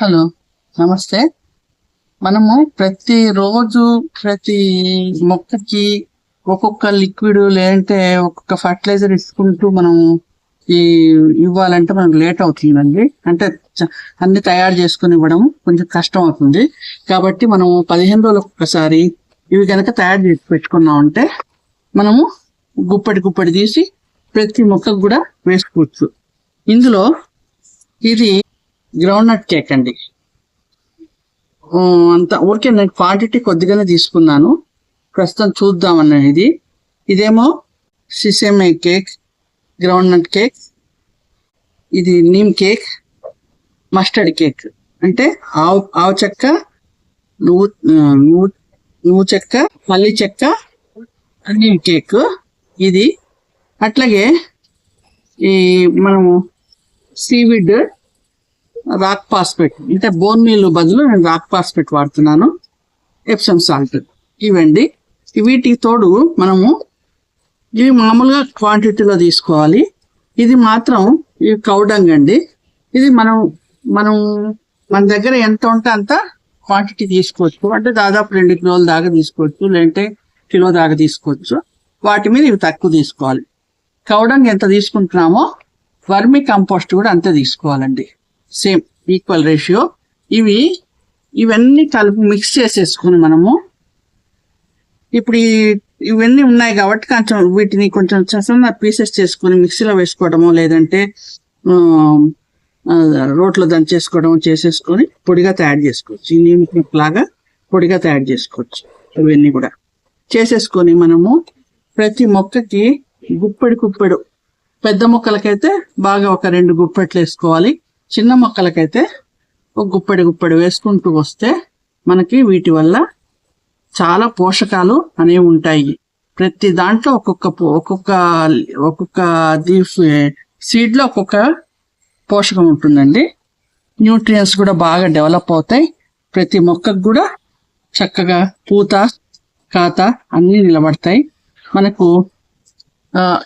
Hello, నమస్తే. మనము ప్రతిరోజు ప్రతి మొక్కకి ఒక్కొక్క లిక్విడ్ లేదంటే ఒక్కొక్క ఫర్టిలైజర్ ఇచ్చుకుంటూ మనం ఈ ఇవ్వాలంటే మనకు లేట్ అవుతుందండి. అంటే అన్ని తయారు చేసుకుని ఇవ్వడం కొంచెం కష్టం అవుతుంది. కాబట్టి మనము 15 రోజులకు ఒకసారి ఇవి కనుక తయారు చేసి పెట్టుకున్నామంటే మనము గుప్పడి తీసి ప్రతి మొక్కకు కూడా వేసుకోవచ్చు. ఇందులో ఇది గ్రౌండ్ నట్ కేక్ అండి. అంత ఓకే, నేను క్వాంటిటీ కొద్దిగానే తీసుకున్నాను. ప్రస్తుతం చూద్దామన్న ఇదేమో సిసేమే కేక్, గ్రౌండ్ నట్ కేక్, ఇది నీమ్ కేక్, మస్టర్డ్ కేక్ అంటే ఆవు చెక్క, నువ్వు నువ్వు నువ్వు చెక్క, పల్లి చెక్క, నీమ్ కేక్ ఇది. అట్లాగే ఈ మనము సీవిడ్ రాక్ పాస్పేట్ అంటే బోన్ మీల్ బదులు నేను రాక్ పాస్పేట్ వాడుతున్నాను, ఎప్సమ్ సాల్ట్ ఇవండి. వీటికి తోడు మనము ఇవి మామూలుగా క్వాంటిటీలో తీసుకోవాలి. ఇది మాత్రం ఈ కౌడంగ్ అండి. ఇది మనం మన దగ్గర ఎంత ఉంటే అంత క్వాంటిటీ తీసుకోవచ్చు. అంటే దాదాపు 2 కిలోల దాకా తీసుకోవచ్చు, లేదంటే కిలో దాకా తీసుకోవచ్చు. వాటి మీద ఇవి తక్కువ తీసుకోవాలి. కౌడంగ్ ఎంత తీసుకుంటున్నామో వర్మి కంపోస్ట్ కూడా అంతే తీసుకోవాలండి, సేమ్ ఈక్వల్ రేషియో. ఇవన్నీ కలిపి మిక్స్ చేసేసుకుని మనము ఇప్పుడు ఇవన్నీ ఉన్నాయి కాబట్టి వీటిని కొంచెం చిన్న పీసెస్ చేసుకుని మిక్సీలో వేసుకోవడము, లేదంటే రోట్లో దంచేసుకోవడము చేసేసుకొని పొడిగా తయారు చేసుకోవచ్చు. ఈ నీమ్ లాగా పొడిగా తయారు చేసుకోవచ్చు. ఇవన్నీ కూడా చేసేసుకొని మనము ప్రతి మొక్కకి గుప్పెడు పెద్ద మొక్కలకైతే బాగా ఒక 2 గుప్పెట్లు వేసుకోవాలి. చిన్న మొక్కలకైతే ఒక గుప్పెడు వేసుకుంటూ వస్తే మనకి వీటి వల్ల చాలా పోషకాలు అనేవి ఉంటాయి. ప్రతి దాంట్లో ఒక్కొక్క సీడ్ లో ఒక్కొక్క పోషకం ఉంటుందండి. న్యూట్రియన్స్ కూడా బాగా డెవలప్ అవుతాయి. ప్రతి మొక్కకు కూడా చక్కగా పూత కాత అన్ని నిలబడతాయి మనకు.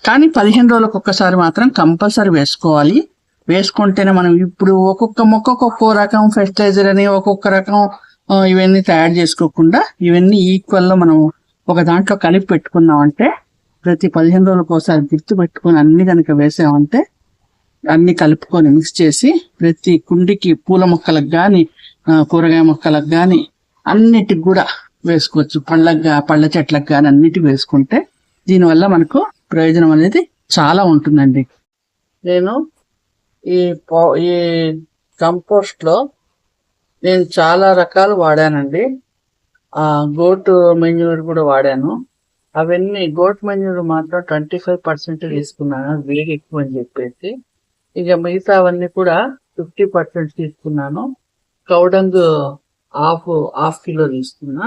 కానీ 15 రోజులకు ఒక్కసారి మాత్రం కంపల్సరీ వేసుకోవాలి. వేసుకుంటేనే మనం ఇప్పుడు ఒక్కొక్క మొక్కకు ఒక్కో రకం ఫెర్టిలైజర్ అని ఒక్కొక్క రకం ఇవన్నీ తయారు చేసుకోకుండా ఇవన్నీ ఈక్వల్ లో మనం ఒక దాంట్లో కలిపి పెట్టుకున్నామంటే ప్రతి 15 రోజులకు ఒకసారి గుర్తు పెట్టుకుని అన్ని కనుక వేసామంటే అన్ని కలుపుకొని మిక్స్ చేసి ప్రతి కుండికి పూల మొక్కలకు గాని కూరగాయ మొక్కలకు గాని అన్నిటికి కూడా వేసుకోవచ్చు. పళ్ళ చెట్లకు గాని అన్నిటికి వేసుకుంటే దీనివల్ల మనకు ప్రయోజనం అనేది చాలా ఉంటుందండి. నేను ఈ కంపోస్ట్ లో నేను చాలా రకాలు వాడానండి. గోట్ మెన్యూర్ కూడా వాడాను. అవన్నీ గోట్ మెన్యూర్ మాత్రం 25% తీసుకున్నాను, వేడి ఎక్కువ అని చెప్పేసి. ఇక మిగతా అవన్నీ కూడా 50% తీసుకున్నాను. కౌడంగ్ హాఫ్ కిలో తీసుకున్నా,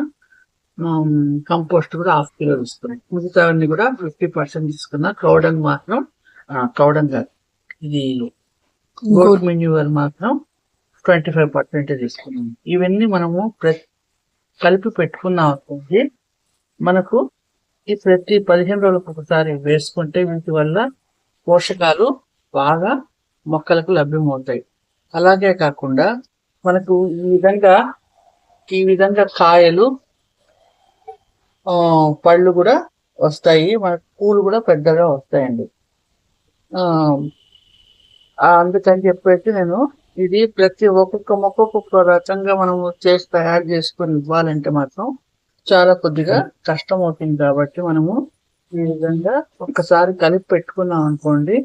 కంపోస్ట్ కూడా హాఫ్ కిలో తీసుకున్నాను. మిగతా అవన్నీ కూడా 50% తీసుకున్నా. కౌడంగ్ మాత్రం ఇది గోట్ మెన్యూర్ మాత్రం 25% తీసుకున్నాం. ఇవన్నీ మనము కలిపి పెట్టుకున్నాం అనుకోండి, మనకు ఈ ప్రతి 15 రోజులకు ఒకసారి వేసుకుంటే వీటి వల్ల పోషకాలు బాగా మొక్కలకు లభ్యమవుతాయి. అలాగే కాకుండా మనకు ఈ విధంగా కాయలు పళ్ళు కూడా వస్తాయి, మనకు పూలు కూడా పెద్దగా వస్తాయండి. అందుకని చెప్పేసి నేను ఇది ప్రతి ఒక్కొక్క మొక్క ఒక్కొక్క రకంగా మనం తయారు చేసుకొని ఇవ్వాలంటే మాత్రం చాలా కొద్దిగా కష్టం అవుతుంది. కాబట్టి మనము ఈ విధంగా ఒక్కసారి కలిపి పెట్టుకున్నాం అనుకోండి,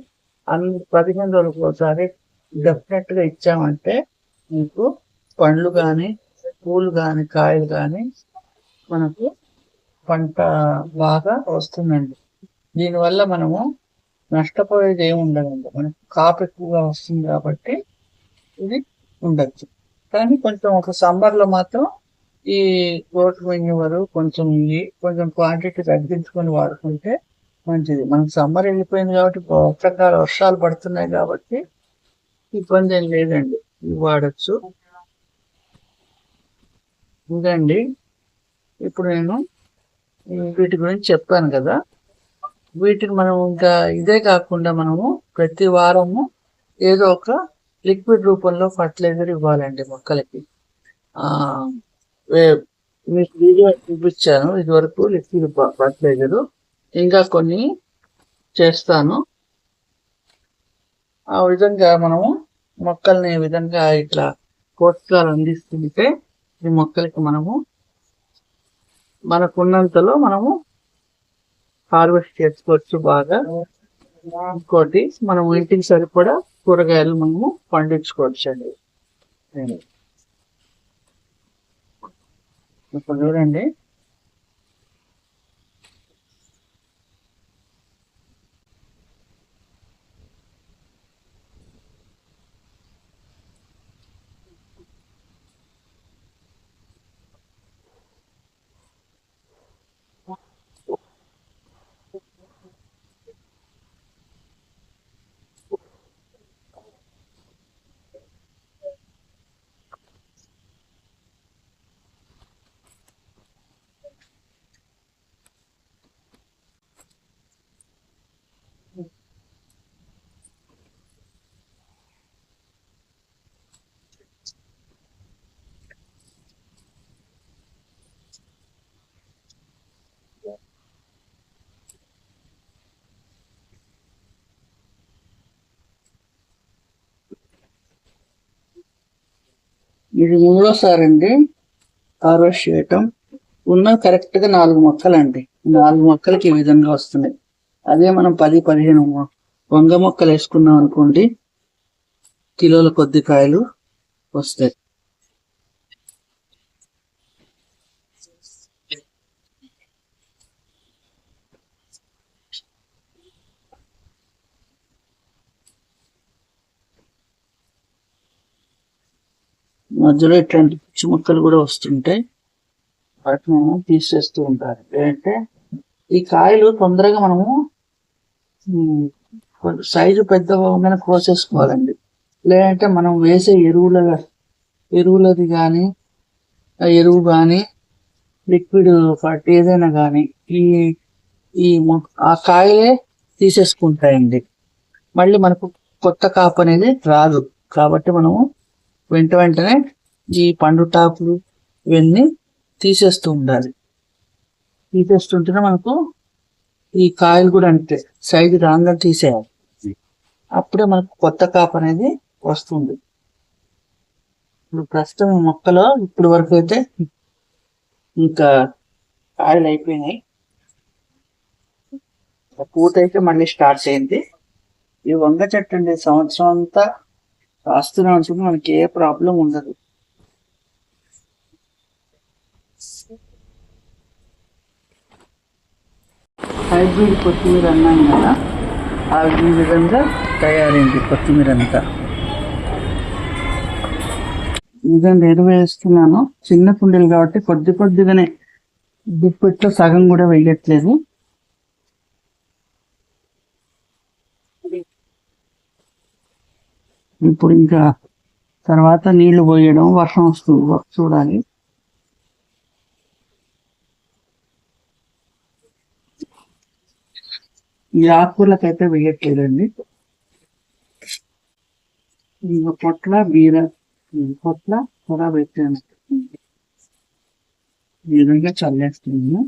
15 రోజులకు ఒకసారి డెఫినెట్ గా ఇచ్చామంటే మీకు పండ్లు కానీ పూలు కానీ కాయలు కానీ మనకు పంట బాగా వస్తుందండి. దీనివల్ల మనము నష్టపోయేది ఏమి ఉండదండి. మనకు కాపు ఎక్కువగా వస్తుంది కాబట్టి ఇది ఉండొచ్చు. కానీ కొంచెం ఒక సమ్మర్ లో మాత్రం ఈ గోట్ మెన్యూర్ కొంచెం క్వాంటిటీ తగ్గించుకొని వాడుకుంటే మంచిది. మనకు సమ్మర్ వెళ్ళిపోయింది కాబట్టి వర్షాలు పడుతున్నాయి కాబట్టి ఇబ్బంది ఏం లేదండి, ఇవి వాడచ్చు. ఇదండి ఇప్పుడు నేను వీటి గురించి చెప్పాను కదా. వీటిని మనం ఇంకా ఇదే కాకుండా మనము ప్రతి వారము ఏదో ఒక లిక్విడ్ రూపంలో ఫర్టిలైజర్ ఇవ్వాలండి మొక్కలకి. మీకు వీడియో చూపించాను ఇదివరకు లిక్విడ్ ఫర్టిలైజరు. ఇంకా కొన్ని చేస్తాను. ఆ విధంగా మనము మొక్కల్ని ఈ విధంగా ఇట్లా పోషకాలు అందిస్తుంటే ఈ మొక్కలకి మనము మనకున్నంతలో మనము హార్వెస్ట్ చేసుకోవచ్చు బాగా. ఇంకోటి మనం ఇంటికి సరిపడా కూరగాయలు మనము పండించుకోవచ్చు అండి. ఇప్పుడు చూడండి, ఇది మూడోసారి అండి హార్వెస్ట్ చేయటం. ఉన్న కరెక్ట్ గా 4 మొక్కలండి. 4 మొక్కలకి ఈ విధంగా వస్తున్నాయి. అదే మనం 10-15 వంగ మొక్కలు వేసుకున్నాం అనుకోండి, కిలోల కొద్ది కాయలు వస్తాయి. మధ్యలో ఇట్లాంటి పిచ్చి మొక్కలు కూడా వస్తుంటాయి, వాటిని తీసేస్తూ ఉంటారు. ఏంటంటే ఈ కాయలు తొందరగా మనము సైజు పెద్దగా ఉందని కోసేసుకోవాలండి. లేదంటే మనం వేసే ఎరువులది కానీ ఎరువు కానీ లిక్విడ్ ఫర్ట్ ఏదైనా కానీ ఈ ఈ ఆ కాయలే తీసేసుకుంటాయండి. మళ్ళీ మనకు కొత్త కాపు అనేది రాదు. కాబట్టి మనము వెంటనే ఈ పండు టాపులు ఇవన్నీ తీసేస్తూ ఉండాలి. తీసేస్తుంటేనే మనకు ఈ కాయలు కూడా అంతే సైజు రాగా తీసేయాలి. అప్పుడే మనకు కొత్త కాపు అనేది వస్తుంది. ఇప్పుడు ప్రస్తుతం ఈ మొక్కలో ఇప్పుడు వరకు అయితే ఇంకా కాయలు అయిపోయినాయి. పూత అయితే మళ్ళీ స్టార్ట్ అయింది. ఈ వంగ చెట్టు అండి సంవత్సరం అంతా కాస్తూనే ఉంటుంది, మనకి ఏ ప్రాబ్లం ఉండదు. హైబ్రిడ్ కొత్తిమీర అన్నాం కదా, ఈ విధంగా తయారైంది కొత్తిమీర అంతా. ఈ విధంగా ఎరువు వేస్తున్నాను. చిన్న కుండీలు కాబట్టి కొద్దిగానే దుప్పెట్లో సగం కూడా వేయట్లేదు. ఇప్పుడు ఇంకా తర్వాత నీళ్లు పోయడం, వర్షం వస్తుంది చూడాలి. ఈ ఆకుకూరలకైతే వేయట్లేదండి. ఇంకా పొట్ల పొట్ల కూడా పెట్టాను. ఈ విధంగా చల్లేస్తున్నాను.